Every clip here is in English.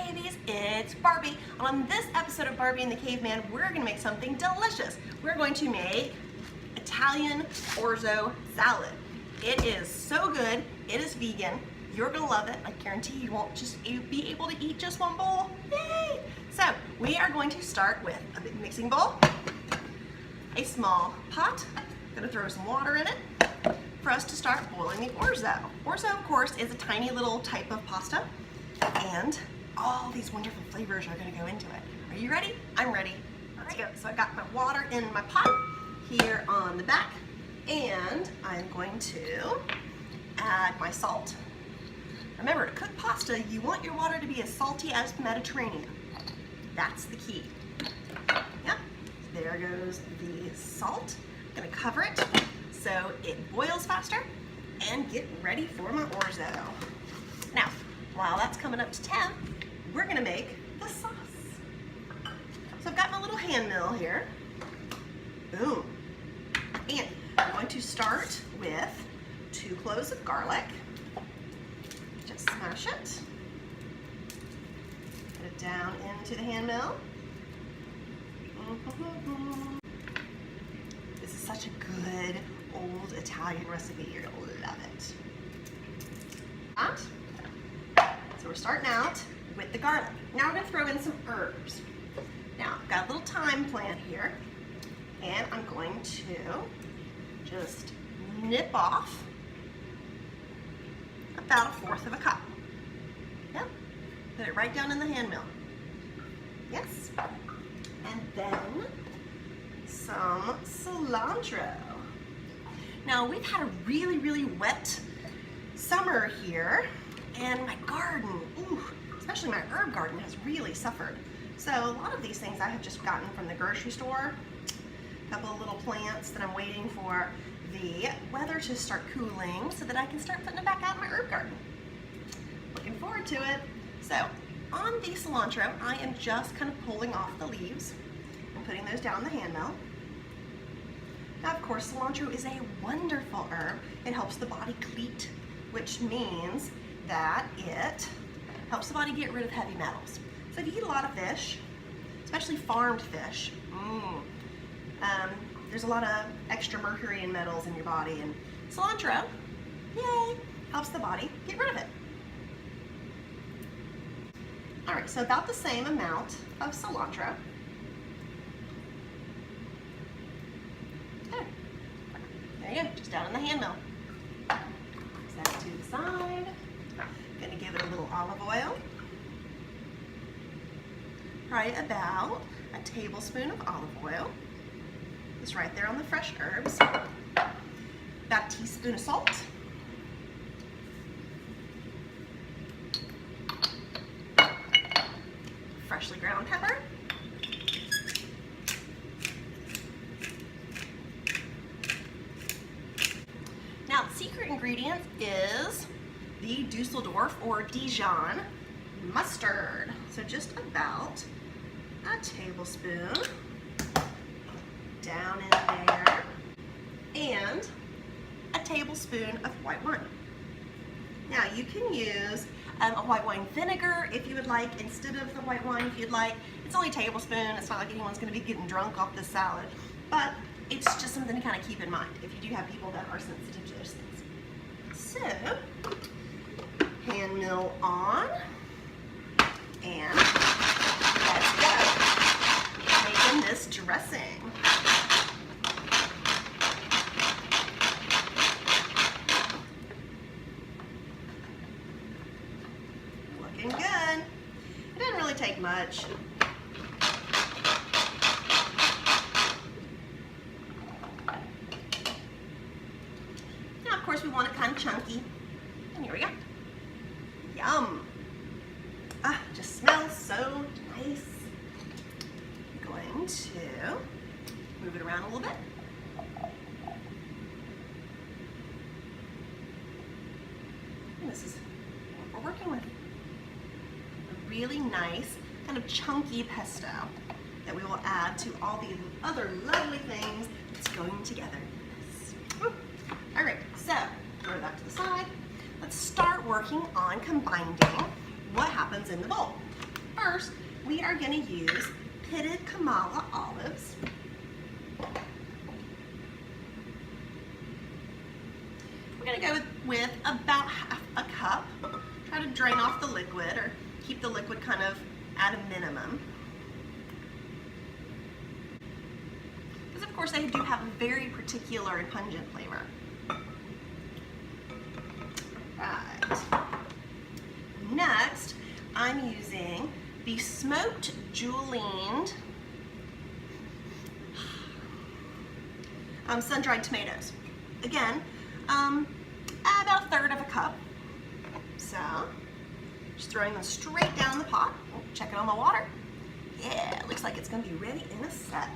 Cavies, it's Barbie. On this episode of Barbie and the Caveman, we're gonna make something delicious. We're going to make Italian orzo salad. It is so good, it is vegan. You're gonna love it. I guarantee you won't just be able to eat just one bowl. Yay! So we are going to start with a big mixing bowl, a small pot. Gonna throw some water in it for us to start boiling the orzo. Orzo, of course, is a tiny little type of pasta, and all these wonderful flavors are gonna go into it. Are you ready? I'm ready. Let's go. So I got my water in my pot here on the back, and I'm going to add my salt. Remember, to cook pasta, you want your water to be as salty as Mediterranean. That's the key. Yep, there goes the salt. I'm gonna cover it so it boils faster and get ready for my orzo. Now, while that's coming up to temp, we're gonna make the sauce. So I've got my little hand mill here. Boom. And I'm going to start with 2 cloves of garlic. Just smash it. Put it down into the hand mill. This is such a good old Italian recipe. You're gonna love it. So we're starting out with the garlic. Now we're gonna throw in some herbs. Now I've got a little thyme plant here, and I'm going to just nip off about 1/4 of a cup. Yep. Put it right down in the hand mill. Yes. And then some cilantro. Now we've had a really, really wet summer here, and my garden, especially my herb garden, has really suffered. So a lot of these things I have just gotten from the grocery store. A couple of little plants that I'm waiting for the weather to start cooling so that I can start putting it back out in my herb garden. Looking forward to it. So on the cilantro, I am just kind of pulling off the leaves and putting those down in the hand mill. Now, of course, cilantro is a wonderful herb. It helps the body cleat, which means that it helps the body get rid of heavy metals. So if you eat a lot of fish, especially farmed fish, there's a lot of extra mercury and metals in your body, and cilantro, yay, helps the body get rid of it. All right, so about the same amount of cilantro. There you go, just down in the hand mill. Set it to the side. Gonna give it a little olive oil. Probably about a tablespoon of olive oil. It's right there on the fresh herbs. About a teaspoon of salt. Freshly ground pepper. Now, the secret ingredient is the Dusseldorf or Dijon mustard. So just about a tablespoon down in there, and a tablespoon of white wine. Now you can use a white wine vinegar if you would like instead of the white wine if you'd like. It's only a tablespoon. It's not like anyone's going to be getting drunk off this salad, but it's just something to kind of keep in mind if you do have people that are sensitive to those things. So, hand mill on, and let's go. Making this dressing. Looking good. It didn't really take much. Now, of course, we want it kind of chunky. And here we go. Yum. Just smells so nice. I'm going to move it around a little bit. And this is what we're working with. A really nice, kind of chunky pesto that we will add to all the other lovely things that's going together in this. Woo. All right, so throw that to the side. Let's start working on combining what happens in the bowl. first, we are gonna use pitted Kamala olives. We're gonna go with about half a cup. Try to drain off the liquid or keep the liquid kind of at a minimum. Because of course they do have a very particular and pungent flavor. Right. Next, I'm using the smoked julienned sun-dried tomatoes. Again, about a third of a cup. So, just throwing them straight down the pot. Oh, checking on my water. Yeah, it looks like it's gonna be ready in a sec.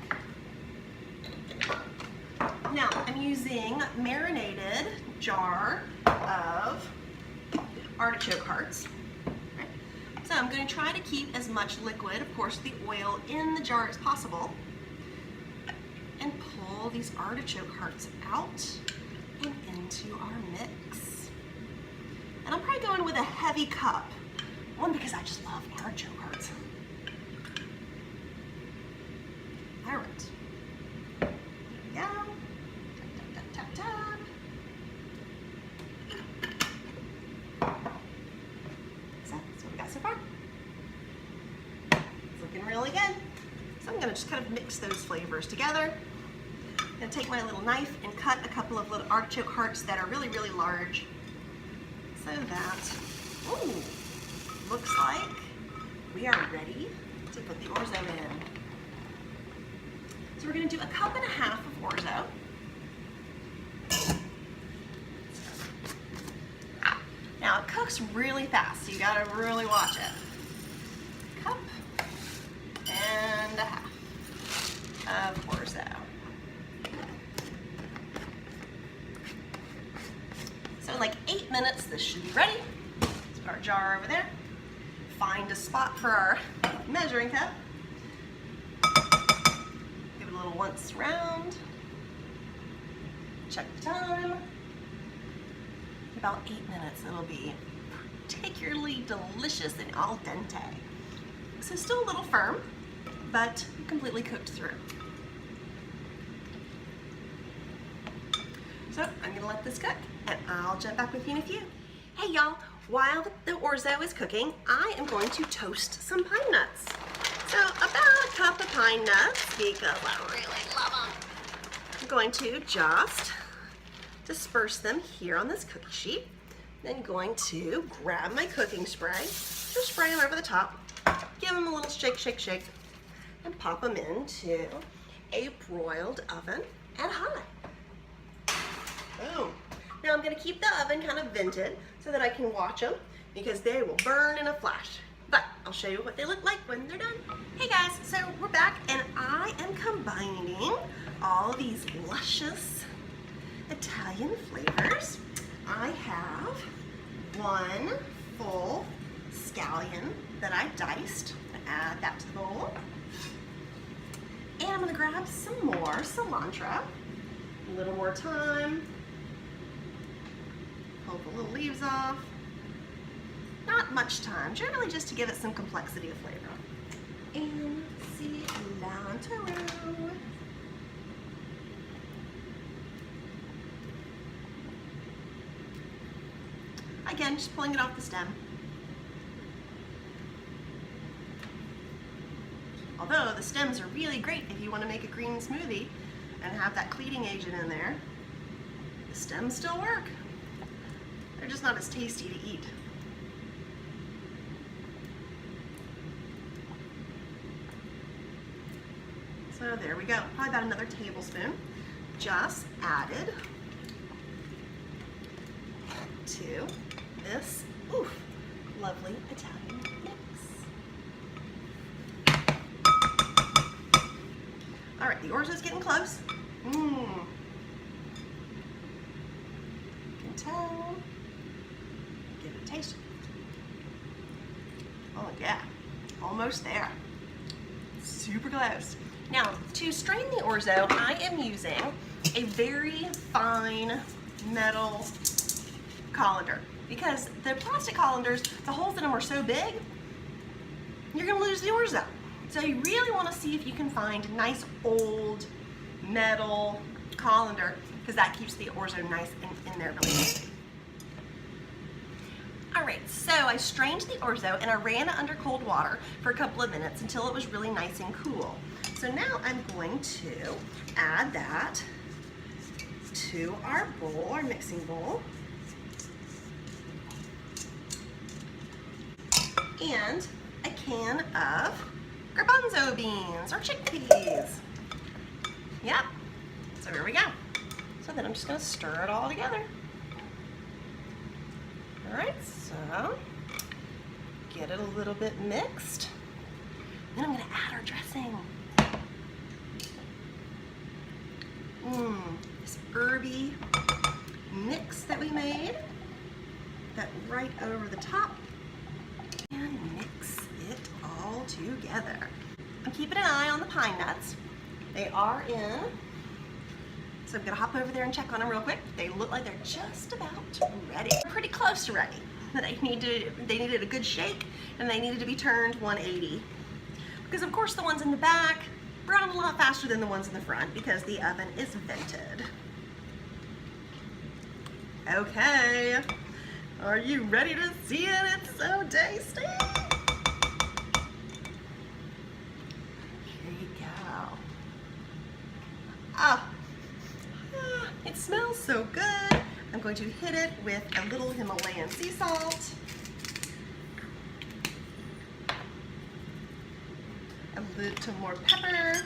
Now, I'm using marinated jar of artichoke hearts. Okay. So I'm gonna try to keep as much liquid, of course, the oil in the jar as possible, and pull these artichoke hearts out and into our mix. And I'm probably going with a heavy cup. One, because I just love artichoke hearts. All right. There we go. Tap, tap, tap, tap, tap. So that's what we got so far. It's looking really good. So I'm gonna just kind of mix those flavors together. I'm gonna take my little knife and cut a couple of little artichoke hearts that are really, really large. So that, ooh, looks like we are ready to put the orzo in. So we're gonna do a cup and a half of orzo. Now it cooks really fast, so you gotta really watch it. Cup and a half of orzo. So in like 8 minutes, this should be ready. Let's put our jar over there. Find a spot for our measuring cup. Give it a little once round. Check the time. In about 8 minutes, it'll be particularly delicious and al dente. So still a little firm, but completely cooked through. So I'm gonna let this cook and I'll jump back with you in a few. Hey y'all, while the orzo is cooking, I am going to toast some pine nuts. So about a cup of pine nuts, because I really love them. I'm going to just disperse them here on this cookie sheet. Then going to grab my cooking spray, just spray them over the top, give them a little shake, shake, shake, and pop them into a broiled oven at high. Boom. Now I'm gonna keep the oven kind of vented so that I can watch them because they will burn in a flash. But I'll show you what they look like when they're done. Hey guys, so we're back and I am combining all these luscious Italian flavors. I have one full scallion that I diced. Add that to the bowl. And I'm gonna grab some more cilantro. A little more thyme. Pull the little leaves off. Not much time, generally just to give it some complexity of flavor. And cilantro. Again, just pulling it off the stem. Although the stems are really great if you want to make a green smoothie and have that cleating agent in there, the stems still work. They're just not as tasty to eat. So there we go, probably about another tablespoon. Just added to this lovely Italian mix. All right, the orzo's getting close. You can tell. Give it a taste. Oh yeah, almost there. Super close. Now, to strain the orzo, I am using a very fine metal colander because the plastic colanders, the holes in them are so big, you're gonna lose the Orzo. So you really wanna see if you can find nice old metal colander, because that keeps the Orzo nice and in there really nicely. All right, so I strained the Orzo and I ran it under cold water for a couple of minutes until it was really nice and cool. So now I'm going to add that to our bowl, our mixing bowl. And a can of garbanzo beans or chickpeas. Yep, so here we go. So then I'm just gonna stir it all together. All right, so get it a little bit mixed. Then I'm gonna add our dressing. This herby mix that we made, that right over the top, and mix it all together. I'm keeping an eye on the pine nuts. They are in, so I'm gonna hop over there and check on them real quick. They look like they're just about ready. They're pretty close to ready. They needed a good shake, and they needed to be turned 180. Because of course the ones in the back brown a lot faster than the ones in the front because the oven is vented. Okay, are you ready to see it? It's so tasty. Here you go. Oh, it smells so good. I'm going to hit it with a little Himalayan sea salt, a little more pepper,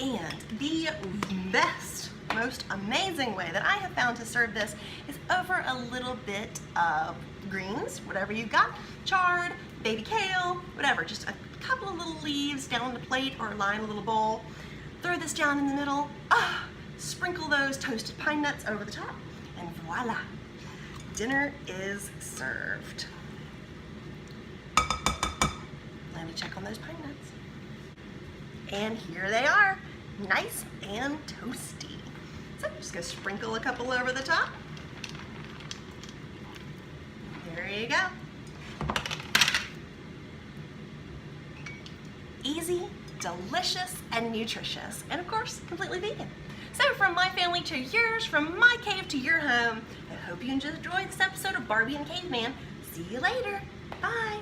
and the best, most amazing way that I have found to serve this is over a little bit of greens, whatever you've got, chard, baby kale, whatever, just a couple of little leaves down on the plate or line a little bowl. Throw this down in the middle, sprinkle those toasted pine nuts over the top, and voila, dinner is served. Let me check on those pine nuts. And here they are, nice and toasty. So I'm just gonna sprinkle a couple over the top. There you go. Easy, delicious, and nutritious, and of course, completely vegan. So from my family to yours, from my cave to your home, I hope you enjoyed this episode of Barbie and Caveman. See you later. Bye.